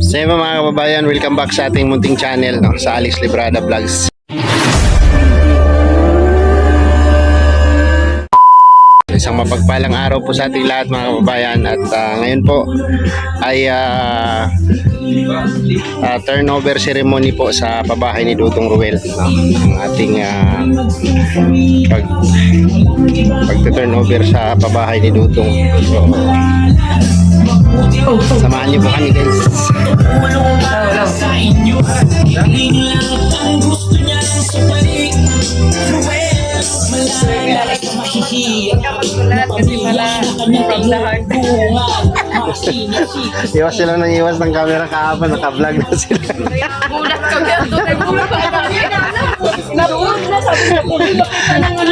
So yun mga kababayan, welcome back sa ating munting channel, no, sa Alex Librada Vlogs. Isang mapagpalang araw po sa ating lahat mga kababayan, at ngayon po ay turnover ceremony po sa pabahay ni Dudong Ruel, no? Ang ating pagta-turnover sa pabahay ni Dudong. So, samahan niyo po kami, guys. Iwas sila nang iwas ng camera kahapon, naka-vlog na sila. Gulat kami ang tunay mo pa kami. Naroon na sabi ko kung nakita na nga.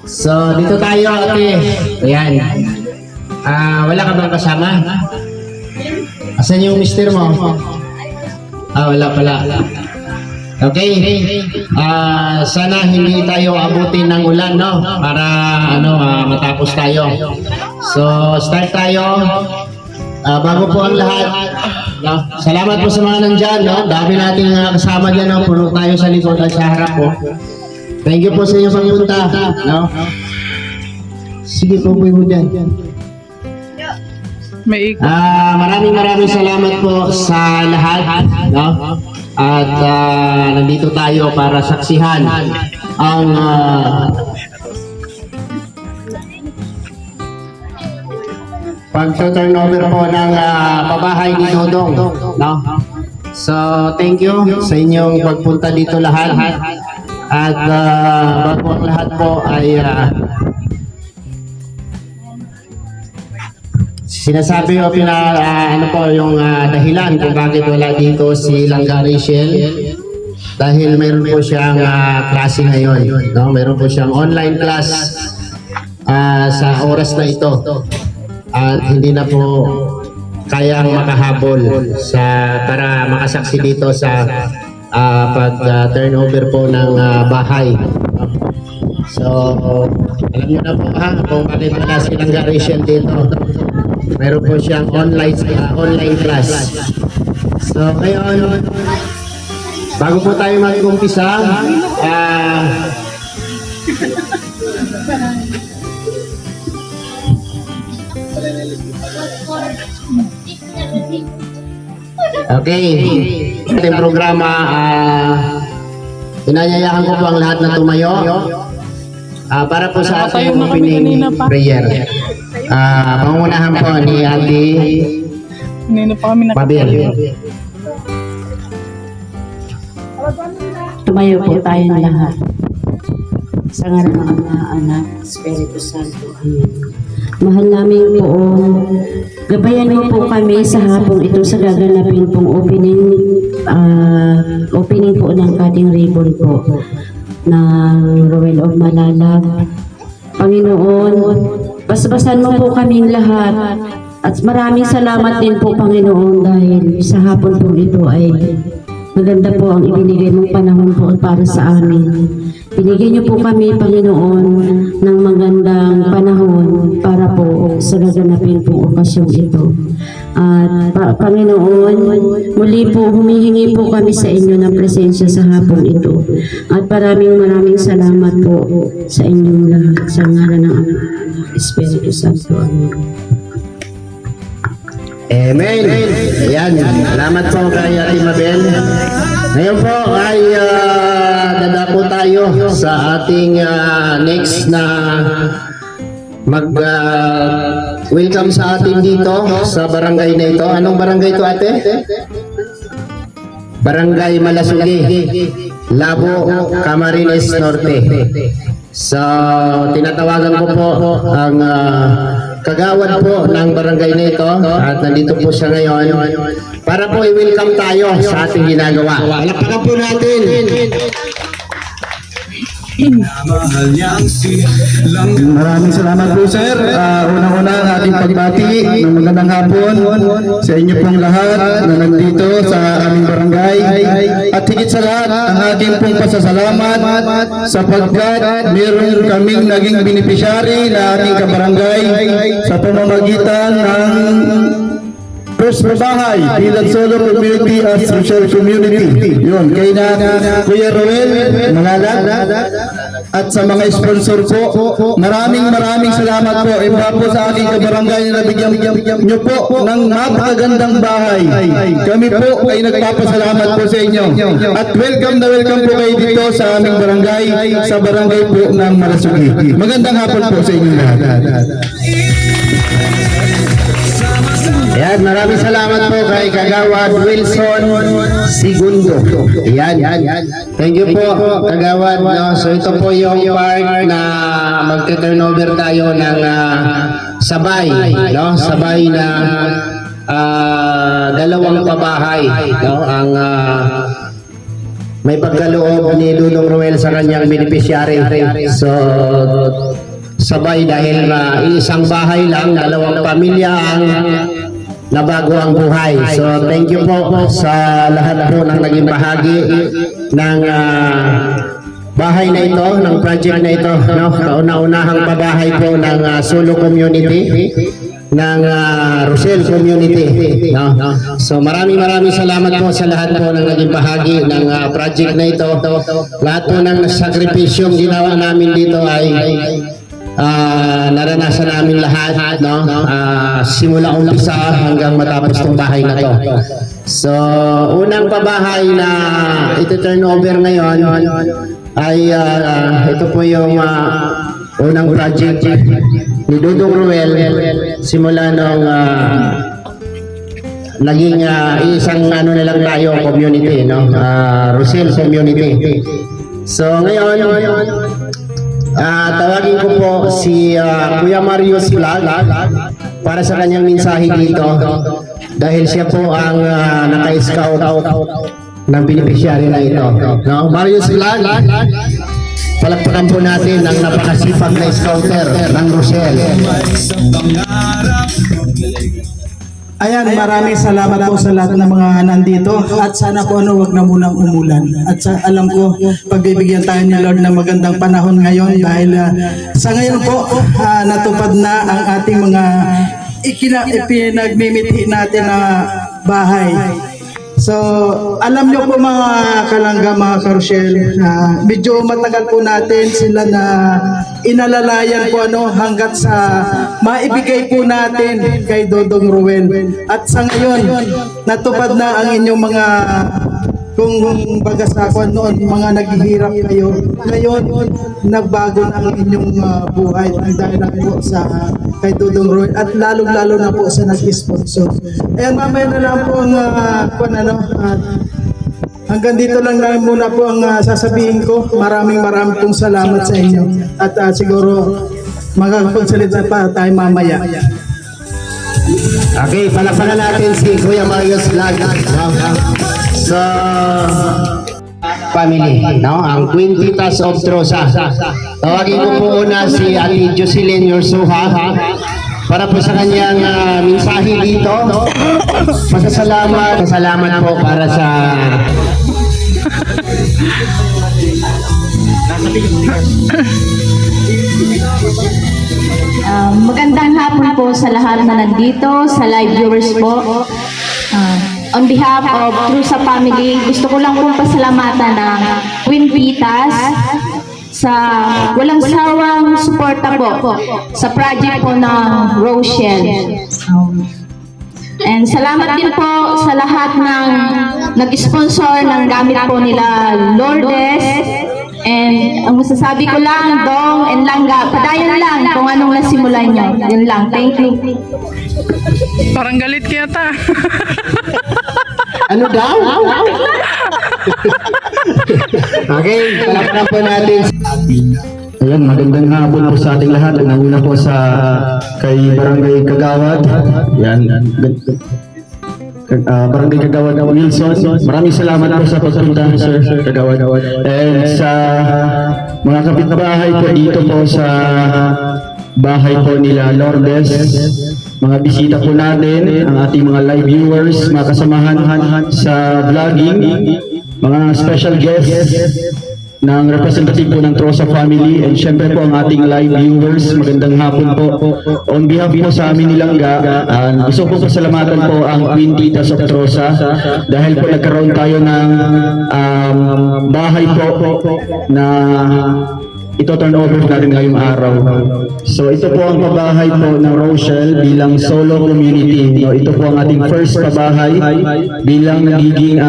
So, dito tayo, ate. Ayan. Wala ka bang kasama? Asan yung mister mo? Wala pala. Okay. Sana hindi tayo abutin ng ulan, no? Para, matapos tayo. So, start tayo. Bago po ang lahat, no? Salamat po sa mga nandyan, no? Dami nating kasama dyan, no? Puno tayo sa likod at sa harap po. Thank you po sa inyong pagpunta, no? Sige po mo dyan. Maraming salamat po sa lahat, no? At nandito tayo para saksihan ang pag-turnover po ng pabahay ni Dudong, no? So, thank you sa inyong pagpunta dito lahat. At bago ang lahat po ay sinasabi o ano po yung dahilan kung bakit wala dito si Langga Rachel, dahil mayroon po siyang klase ngayon, no? Mayroon po siyang online class sa oras na ito at hindi na po kayang makahabol para makasaksi dito sa pag-turnover po ng bahay. So, alam niyo na po kung bakit wala si Langga Rachel dito. Meron po siyang online class. So, ngayon, bago po tayo mag-umpisa, okay, ating programa, inanyayahan ko po ang lahat na tumayo para po sa ating opening prayer. Pangunahan po ni Ate Mabel. Tumayo po tayong lahat. Sa ngalan ng Ama, Anak, Espiritu Santo. Amen. Mahal namin po, gabayan mo po kami sa hapong ito sa gaganapin pong opening po ng cutting ribbon po ng Ruel of Malalag. Panginoon, basbasan mo po kaming lahat at maraming salamat din po, Panginoon, dahil sa hapon po ito ay maganda po ang ibinigay mong panahon po para sa amin. Binigyan niyo po kami, Panginoon, ng magandang panahon para po sa gaganapin pong okasyon ito. At Panginoon, muli po humihingi po kami sa inyo ng presensya sa hapon ito. At maraming salamat po sa inyong lahat. Sa ngalan ng Ama, Espiritu Santo. Amen. Amen. Ayan. Salamat po kay Ate Mabel. Ngayon po ay dadako tayo tayo sa ating next na welcome sa atin dito sa barangay na ito. Anong barangay ito, ate? Barangay Malasugi, Labo, Camarines Norte. So, tinatawagan ko po ang kagawad po ng barangay na ito at nandito po siya ngayon para po i-welcome tayo sa ating ginagawa. Palakpakan po natin. Maraming salamat po sir. Unang-una ang ating pagbati ng magandang hapon sa inyo pong lahat na nandito sa aming barangay. At higit sa lahat, ang aking pong pasasalamat sapagkat meron kaming naging beneficiary na ating kabarangay sa pamamagitan ng First Bahay, Bilang Solo Community as Social Community. Yun, kay na Kuya Roel Malalag at sa mga sponsor po, maraming salamat po. Iba po sa aking kabarangay na nabigyan nyo po ng napakagandang bahay. Kami po ay nagpapasalamat po sa inyo. At welcome na welcome po kayo dito sa aming barangay, sa barangay po ng Malasugi. Magandang hapon po sa inyo lahat. Yan, maraming salamat po kay Kagawad Wilson Segundo. Yan. Thank you po, Kagawad. No? So ito po yung part na magte-turnover tayo ng sabay, no? Sabay na dalawang pabahay, no? Ang may pagkaloob ni Dudong Roel sa kanyang beneficiary. So sabay dahil isang bahay lang, dalawang pamilya ang nabago ang buhay. So thank you po sa lahat po ng naging bahagi ng bahay na ito, ng project na ito, no? Kauna-unahang pabahay po ng Solo Community, ng Rosel Community, no? So maraming salamat po sa lahat po ng naging bahagi ng project na ito. Lahat po ng sakripisyong ginawa namin dito ay naranasan namin lahat, no? Simula umpisa hanggang matapos ng bahay na to. So, unang pabahay na ito-turn over ngayon ay ito po yung unang project ni Dudong Roel simula nung naging isang ano na lang tayo, community, no? Rosel Community. So, ngayon tawagin ko po si Kuya Marius Vlog para sa kanyang mensahe dito dahil siya po ang naka-scout ng beneficiary na ito, no? Marius Vlog, palakpakan po natin ang napakasipag na scouter ng Rosel. Ayan, maraming salamat po sa lahat ng mga nandito at sana po wag na munang umulan. At alam ko, pagbibigyan tayo ni Lord ng magandang panahon ngayon dahil sa ngayon po, natupad na ang ating mga ipinagmimithi natin na bahay. So, alam nyo po mga kalangga, mga karosyel, medyo matagal po natin sila na inalalayan po hanggat sa maibigay po natin kay Dudong Roel. At sa ngayon, natupad na ang inyong mga, kung bagasakon noon, mga naghihirap kayo. Ngayon, nagbago na ang inyong buhay dahil na po sa kay Dudong Roel at lalong-lalo na po sa nag-sponsor. Ayan, mamaya na lang po ang hanggang dito lang muna po ang sasabihin ko. Maraming pong salamat sa inyo. At siguro magkakapagsalita pa tayo mamaya. Okay, palakpakan natin si Kuya Marius Vlog. So, family, no? Ang Queen Titas of Trosa. Tawagin ko po una si Ate Jocelyn Yorsuha para po sa kanyang mensahe dito. Pasalamat po para sa magandang hapon po sa lahat na nandito, sa live viewers po. On behalf of Trusa Family, gusto ko lang pong pasalamatan ng Queen Vitas sa walang sawang suporta po sa project po ng Rochelle. And salamat din po sa lahat ng nag-sponsor ng gamit po nila Lourdes, And ang masasabi ko lang, Dong and Langga, padayon lang kung anong nasimulan nyo. Yun lang. Thank you. Parang galit kaya ta. Ano daw? Okay, palakpakan po natin. Ayan, magandang hapon po sa ating lahat. Una po sa kay Barangay Kagawad. Yan. Barangay Kagawad Wilson. Maraming salamat po sa pagpunta, Sir Kagawad. And sa mga kapitbahay po dito po sa bahay po nila Lourdes, mga bisita po natin, ang ating mga live viewers, mga kasamahan sa vlogging, mga special guests ng representative po ng Trosa family, and syempre po ang ating live viewers, magandang hapon po. On behalf po sa amin nilang gusto ko pasalamatan po ang Queen Titas of Trosa dahil po nagkaroon tayo ng bahay po na ito turn over natin ngayong araw. So ito po ang pabahay po ng Rochelle bilang solo community. No, ito po ang ating first pabahay bilang nagiging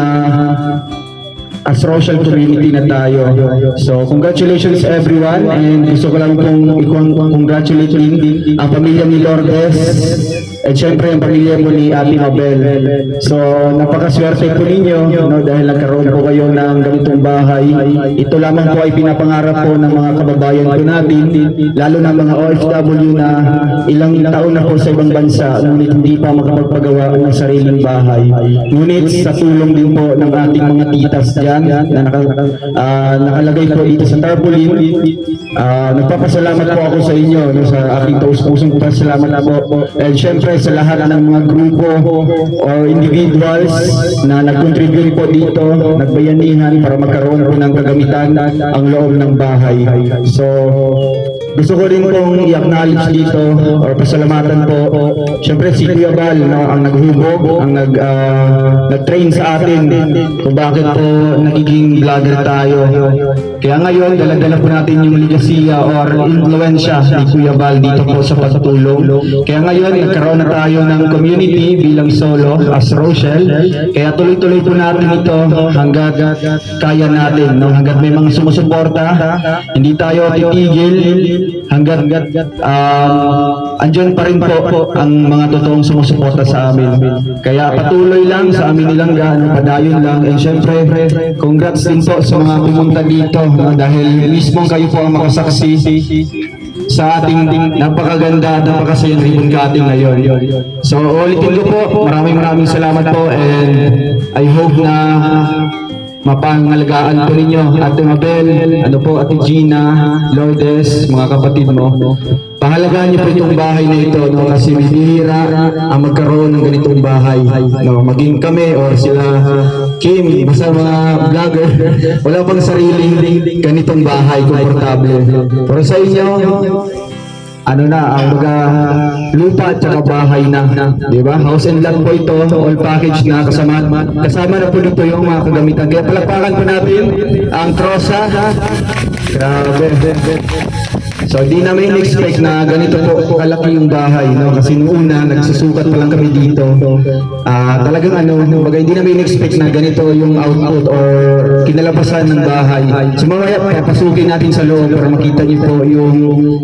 as Rochelle community na tayo. So congratulations everyone, and gusto ko lang pong congratulating ang pamilya ni Lourdes at syempre ang pamilya po ni Ate Mabel. So napakaswerte po ninyo, no, dahil nagkaroon po kayo ng ganitong bahay. Ito lamang po ay pinapangarap po ng mga kababayan po natin, lalo na mga OFW na ilang taon na po sa ibang bansa ngunit hindi pa makapagpagawa ng sariling bahay. Ngunit sa tulong din po ng ating mga titas dyan na nakalagay po dito sa tarpaulin, nagpapasalamat po ako sa inyo, no, sa aking taus-pusong pasalamat po. And syempre sa lahat ng mga grupo or individuals na nag-contribute po dito, nagbayanihan para magkaroon po ng kagamitan ang loob ng bahay. So gusto ko rin pong i-acknowledge dito or pasalamatan po syempre si Kuya Bal, no, ang naghubog, ang nag-train sa atin kung bakit po nagiging vlogger tayo. Kaya ngayon dala-dala po natin yung legacy or influensya ni Kuya Bal dito po sa pagtulong. Kaya ngayon nagkaroon na tayo ng community bilang solo as Rochelle. Kaya tuloy-tuloy po natin ito hanggat kaya natin, no? Hanggat may mga sumusuporta, hindi tayo titigil hanggat andyan pa rin po ang mga totoong sumusuporta sa amin. Kaya patuloy lang sa amin nilang padayon lang, and syempre congrats din po sa mga pumunta dito, no? Dahil mismo kayo po ang makasaksi sa ating napakaganda, napakasayang ribbon cutting ngayon. So ulitin ko po, maraming salamat po, and I hope na mapangalagaan po ninyo Ate Mabel, Ate Gina, Lourdes, mga kapatid mo. Pahalagaan niyo po itong bahay na ito, no, kasi may bihira ang magkaroon ng ganitong bahay, no, maging kami or sila Kim, basta mga vlogger, wala pang sariling ganitong bahay, komportable. Pero sa inyo, ang mga lupa at saka bahay na, di ba? House and lot po ito, all package na, kasama na po dito yung mga kagamitan. Kaya palakpakan po natin ang Trosa. Grabe. So di namin expect na ganito po kalaki yung bahay, no? Kasi noong una nagsusukat pa lang kami dito. Talagang baga hindi namin expect na ganito yung output or kinalabasan ng bahay. So mamaya papasukin natin sa loob para makita niyo po yung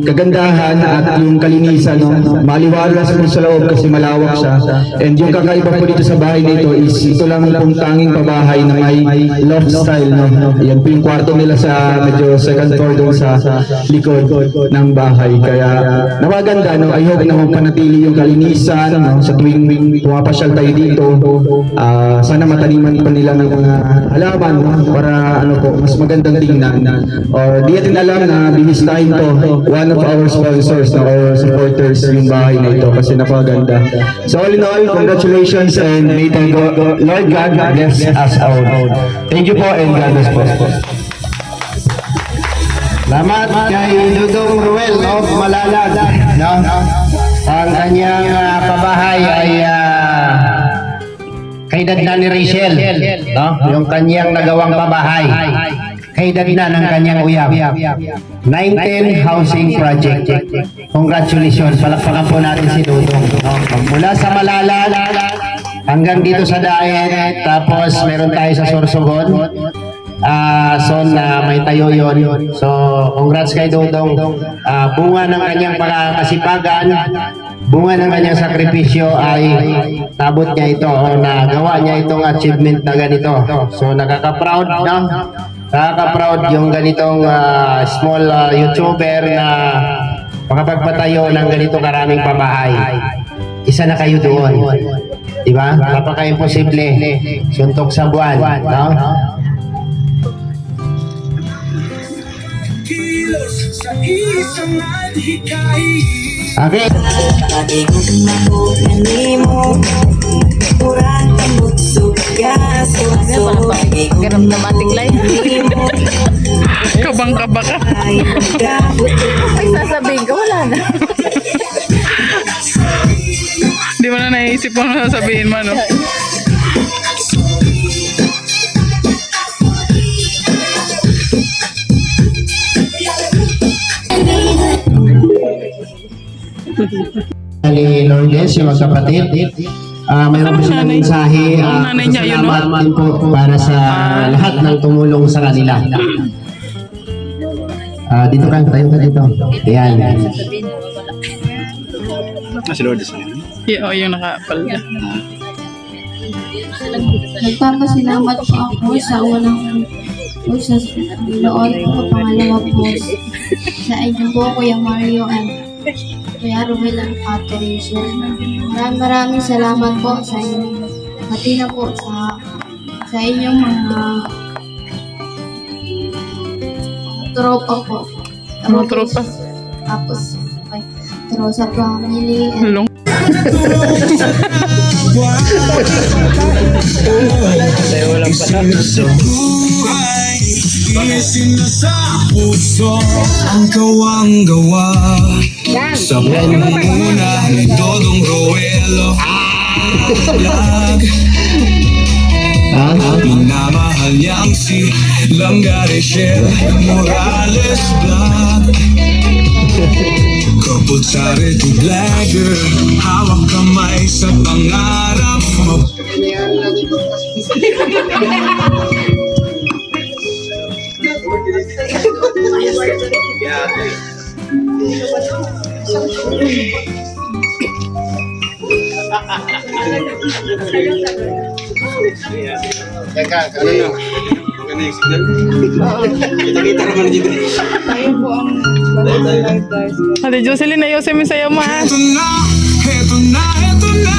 kagandahan at yung kalinisan, no? Maliwalas po sa loob kasi malawak siya. And yung kakaiba po dito sa bahay nito is ito lang pong tanging pabahay na may loft style, no? Yan po yung kwarto nila sa medyo second floor doon sa likod ng bahay. Kaya napaganda, no? I hope na mapanatili yung kalinisan, no? Sa tuwing pumapasyal tayo dito, sana mataniman pa nila ng mga halaman, no? Para mas magandang tingnan. Or di natin alam na binistahin to one of our sponsors, no? Or supporters yung bahay na ito kasi napaganda. So all in all, congratulations, and may the Lord God bless us all. Thank you po, and God bless po. Salamat kay Dudong Ruel of Malalag, no? Ang kanyang pabahay ay kay dadna ni Rachel, no? Yung kanyang nagawang pabahay kay dadna ng kanyang uyab. 19 housing project. Congratulations, palakpakan po natin si Dudong, no? Mula sa Malalag hanggang dito sa Daet, tapos meron tayo sa Sorsogon. son na may tayo yon. So, congrats kay Dodong. Bunga ng kanyang pagkakasipagan, bunga ng kanyang sakripisyo ay tabot niya ito o nagawa niya itong achievement na ganito. So, nakaka-proud, no? Nakaka-proud yung ganitong small YouTuber na makapagpatayo ng ganito karaming pabahay. Isa na kayo doon. Diba? Napaka-imposible. Suntok sa buwan. No? Okay. Ganun na matiklay. Kabang-kaba ka. Ay, sasabihin ka, wala na. Di mo na naisip kung ano sasabihin mo, no? Ni Lourdes, yung magkapatid. Mayroon po silang mensahe. Ang nanay niya yun, no? Salamat din po para sa lahat ng tumulong sa kanila. Dito ka, tayo ka dito. Ayan. Yung nakapal niya. Nagpapasalamat po ako sa unang po sa Panginoon po, pangalawa po sa inyo po, Kuya Mario and Kuya Ruel and Ate Rachel. Maraming salamat po sa inyo. Pati na po sa inyong mga tropa po. Mga tropa. Tapos, kay Rosa family and Long. Isinasa puso ang kawang-gawa sa pangunguna ni Dodong Roel Vlog. Minamahal niyang si Langga Rachel Morales Vlog. Kapag sa Red Vlogger, hawak kamay sa pangarap mo. Ate Jocelyn, ayusin mo sa'yo, ma. Eto na, eto na, eto na.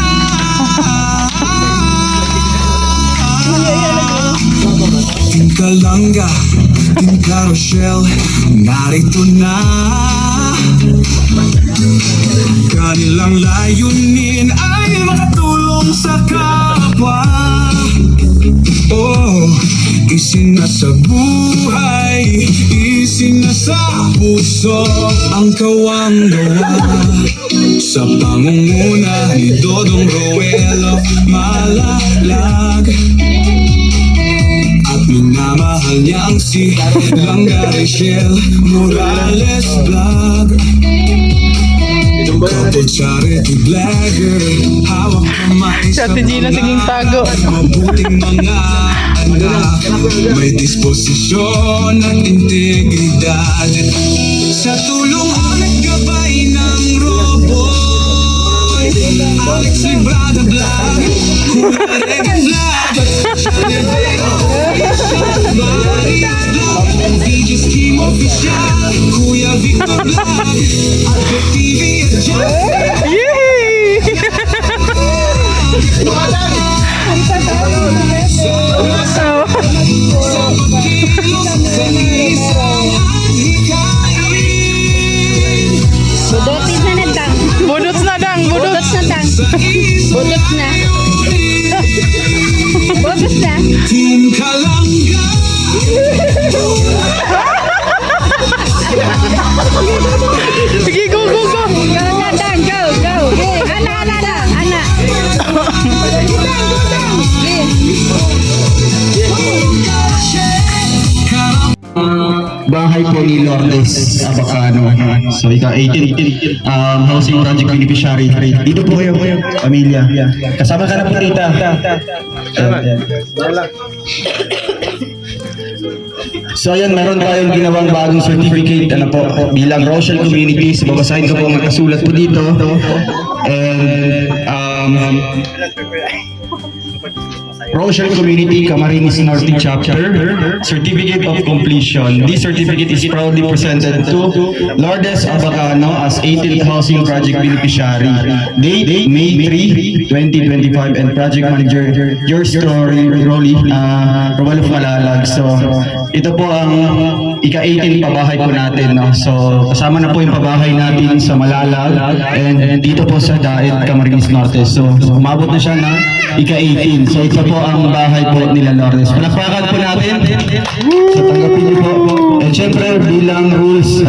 Tinka Langga, Tinka Rochelle, narito na. Kanilang layunin ay makatulong sa kapwa. Oh, isinasa buhay, isinasa puso ang kawang-gawa sa pangunguna ni Dodong Roel Malalag. At minamahal niya ang si Langga Rachel Morales Vlog. Kapag sa Red Vlogger, hawak kamay Si Ate Gina, siging tago. mabuting mga anak, may disposisyon at integridad. Sa tulong at gabay ng robot, Alex Librada Vlog, Kuya Regan Vlog, Channel Maria Vlog, DJ Scheme Official, Kuya Victor Vlog, Alco TV at John. Yay! Budotis na nagtang. Budots na dang, budots. Budots na tang. Budots na. Budots na. Team Kalangga. Sige, go, go, go. Go na tang, go, go. Ana, ana, ana, ana. Bahay po ni Lourdes Abacano. So, ika 18 housing project beneficiary. Dito po kayo, pamilya. Kasama ka na po, tita. Ayan. So ayan, meron tayong ginawang bagong certificate bilang Rochelle Community. So babasahin ko po ang nakasulat po dito. And Rochelle Community Camarines Norte Chapter Certificate of Completion. This certificate is proudly presented to Lourdes Abacano as 18th Housing Project Beneficiary. Date May 3, 2025, and Project Manager yours truly, Roel of Malalag. So ito po ang ika-18 pabahay po natin. No? So kasama na po yung pabahay natin sa Malalag and dito po sa Daet Camarines Norte. So umabot na siya na ika-18. So ito po ang bahay po nila Lourdes. Palakpakan po natin. So tanggapin niyo po. And syempre bilang rules,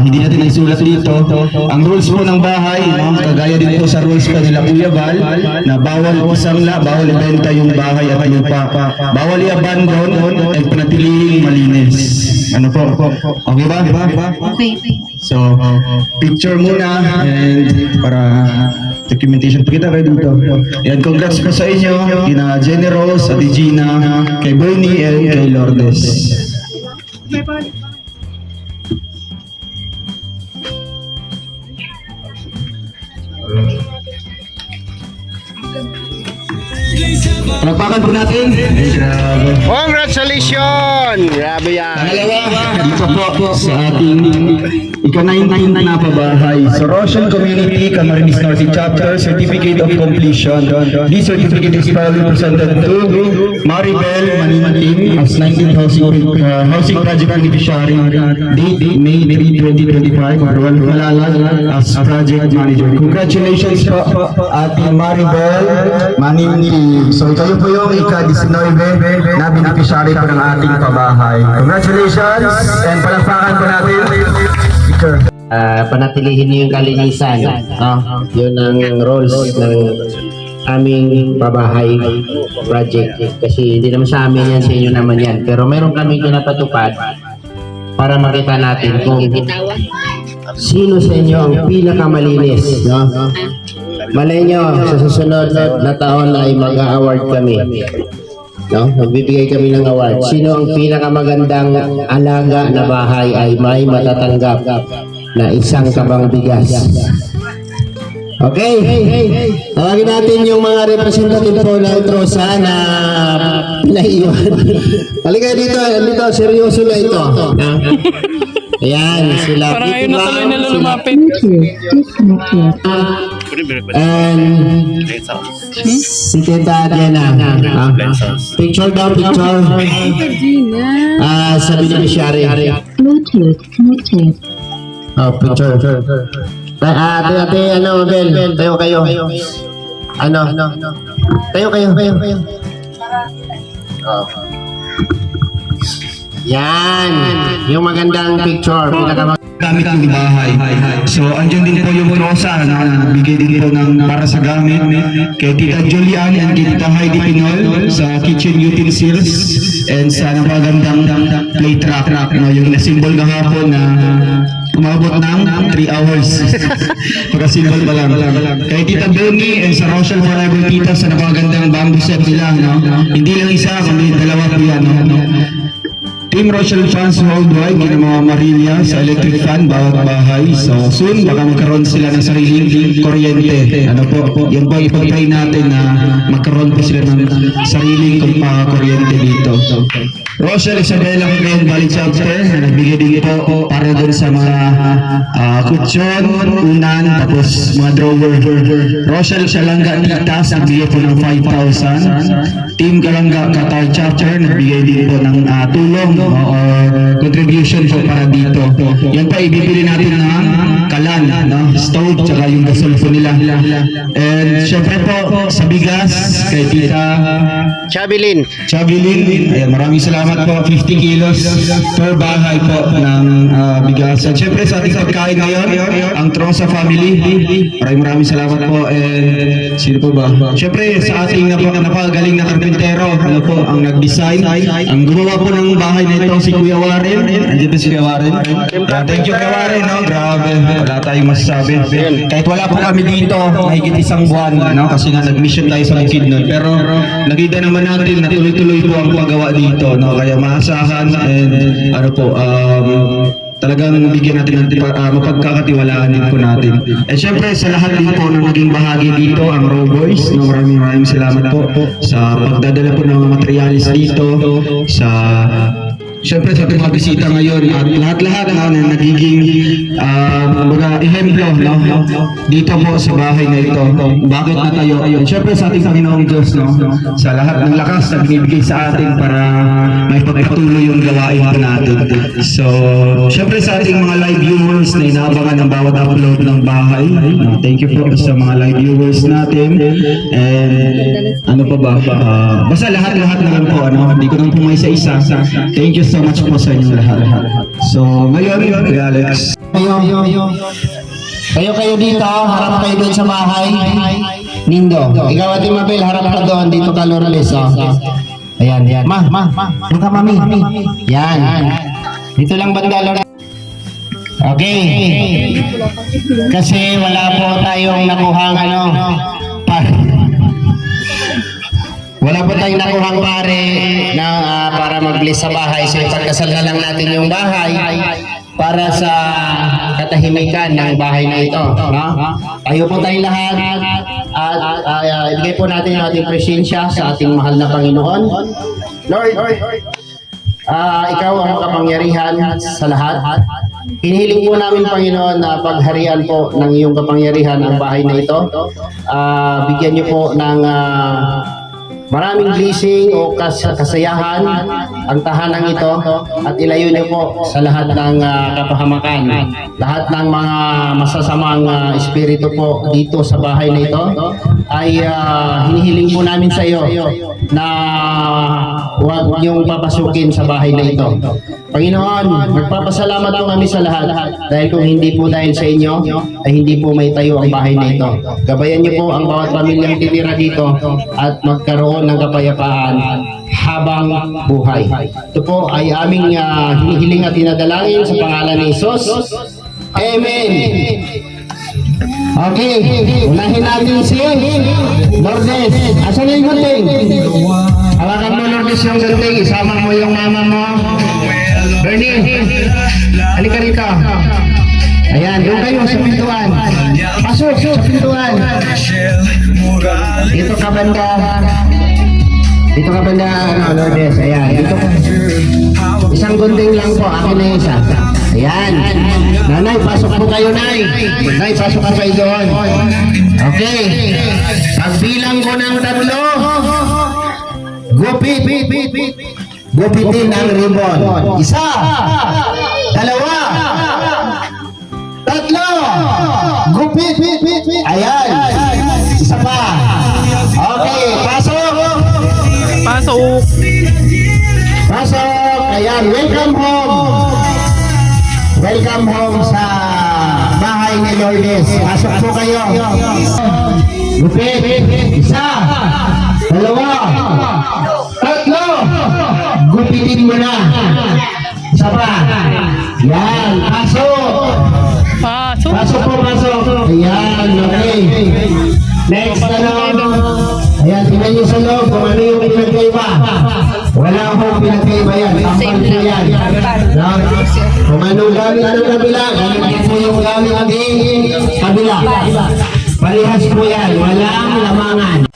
hindi natin isulat dito. Ang rules po ng bahay, kagaya din po sa rules po nila Kuya Val, na bawal bawal ibenta yung bahay at lupa. Bawal i-abandon at panatilihin malinis. Okay ba? Okay. So, picture muna and para documentation pa kita kayo dito. Yan, congrats po sa inyo, kina Jenny Rose, Ate Gina, kay Bernie, and kay Lourdes. Palakpakan po natin. Ay, grabe. Congratulations! Grabe yan. Pangalawa, dito po sa ating ika-19 na pabahay. So, Rochelle Community Camarines Norte Chapter Certificate of Completion. This certificate is proudly presented to Maribel Manimating as 19th Housing Project Beneficiary. Date May 3, 2025. Roel Malalag as Project Manager. Congratulations po, ating Maribel Manimating. So, kayo po yung ika-19 na beneficiary po ng ating pabahay. Congratulations and palakpakan po natin. Panatilihin niyo yung kalinisan. Yun ang roles ng aming pabahay project. Kasi hindi naman sa amin yan, sa inyo naman yan. Pero meron kami pinapatupad para makita natin kung sino sa inyo ang pinakamalinis. Malay nyo, sa susunod na taon ay mag-award kami. Magbibigay kami ng award. Sino ang pinakamagandang alaga na bahay ay may matatanggap na isang kabang bigas. Okay? Tawagin natin yung mga representative po ng Trosa na pinaiwan. Halika dito, seryoso na ito. Ayan, sila. Parang ayun na tuloy nila lumapit. And si Tita Diana. Picture daw, picture. Sa beneficiary. Bluetooth connected. Picture. Ate, Bel, tayo kayo. Tayo kayo. Yan, yung magandang picture. Gamit ng bahay. So, andyan din po yung Trosa na bigay din po ng para sa gamit kay Tita Julian and kay Tita Heidi Pinol sa kitchen utensils and sa napagandang plate rack, yung na-symbol kahapon na umabot ng 3 hours. Pagka-symbol pa lang. Kay Tita Bernie and sa Rochelle Forever Tita sa napagandang bamboo set nila. Hindi lang isa, kundi dalawa po yan. Team Rochelle Fans Worldwide, kina mga Marilia sa electric fan, bawat bahay. So soon, baka magkaroon sila ng sariling kuryente. Yan po ipag-try natin na magkaroon po sila ng sariling kuryente dito. Rochelle Isabela Cagayan Valley Chapter, na nagbigay din po para doon sa mga kutsyon, unan, tapos mga drawer. Rochelle Salanga Titas, nagbigay po ng 5,000. Team Kalanga Qatar Chapter, nagbigay din po ng tulong or contribution po para dito. Yan pa, ibibili natin ng kalan, stove, tsaka yung gasol po nila. And syempre po, sa bigas, kay Tita Chabilin. Ayan, maraming salamat po. 50 kilos per bahay po ng bigas. And syempre sa ating pagkain ngayon, ang Trosa family, maraming salamat po. And sino po ba? Syempre sa ating napakagaling na karpintero, ang nag-design, ang gumawa po ng bahay na ito si Kuya Warren. Andito si Kuya Warren. Thank you Kuya Warren, grabe, wala tayong masasabi. Kahit wala po kami dito, mahigit isang buwan, no? Kasi nga nag-mission tayo sa Bukidnon. Pero nakita naman natin na tuloy-tuloy po ang paggawa dito, no? Kaya maasahan and ano po, talagang bigyan natin ng mapagkakatiwalaan din po natin. At syempre sa lahat din po na naging bahagi dito, ang Raw Boys, no, maraming salamat po sa pagdadala po ng mga materialis dito, syempre sa ating mga bisita ngayon at lahat-lahat na nagiging mga ehemplo, no, dito po sa bahay na ito. Bakit natayo? Syempre sa ating Panginoong Diyos, no, sa lahat ng lakas na binibigay sa atin para may pagpatuloy yung gawain po natin. So, syempre sa ating mga live viewers na inaabangan ng bawat upload ng bahay, thank you po sa mga live viewers natin. And ano pa ba? Basta lahat-lahat na lang po, ano, hindi ko nang pumay sa isa. Thank you so much po sa inyo lahat. So, ngayon, Kuya Alex. Kayo dito, harap kayo doon sa bahay. Nindo, ikaw at Mabel, harap ka doon, dito ka Lourdes. Ayan. Ma, doon ka mami. Yan. Dito lang banda Lourdes. Okay. Kasi wala po tayong nakuhang wala po tayong nakuhang pare na para mag-bless sa bahay. So ipagkasal na lang natin yung bahay para sa katahimikan ng bahay na ito. No? Tayo po tayong lahat at ibigay po natin yung ating presensya sa ating mahal na Panginoon. Lord, ikaw ang kapangyarihan sa lahat. Hinihiling po namin, Panginoon, na pagharian po ng iyong kapangyarihan ang bahay na ito. Bigyan niyo po ng maraming blessing o kasayahan ang tahanang ito at ilayo niyo po sa lahat ng kapahamakan, lahat ng mga masasamang espiritu po dito sa bahay na ito ay hinihiling po namin sa iyo na huwag niyong papasukin sa bahay na ito. Panginoon, magpapasalamat po kami sa lahat dahil kung hindi po dahil sa inyo ay hindi po may tayo ang bahay na ito. Gabayan niyo po ang bawat pamilyang titira dito at magkaroon ng kapayapaan habang buhay. Ito po ay aming hinihiling at dinadalangin sa pangalan ni Jesus. Amen. Okay, unahin natin si Lourdes. Asan na yung gunting? Hawakan mo Lourdes yung gunting, isama mo yung mama mo. Bernie, halika rito. Ayan, doon kayo sa pintuan. Pasok sa pintuan. Dito ka banda. Dito ka banda, Lourdes. Ayan, dito ka. Isang gunting lang po, akin na isa. Ayan. Nanay, pasok po kayo, Nay. Nay, pasok ka kayo doon. Okay. Pagbilang ko ng 3, gupit. Gupitin ang ribbon. 1, 2, 3. Gupit. Ayan. Isa pa. Okay, pasok. Ayan, welcome home. Welcome home sa bahay ni Lourdes. Pasok po kayo. Gupit. 1, 2, 3. Gupitin mo na. Isa pa. Yan. Pasok po. Ayan. Okay. Next ayan, tingnan nyo sa loob kung ano yung pinagkaiba. Wala akong pinagkaiba yan. Tampal po yan. Kung anong gamit ng kabila, ganun po yung gamit ng kabila. Parehas po yan. Walang lamangan.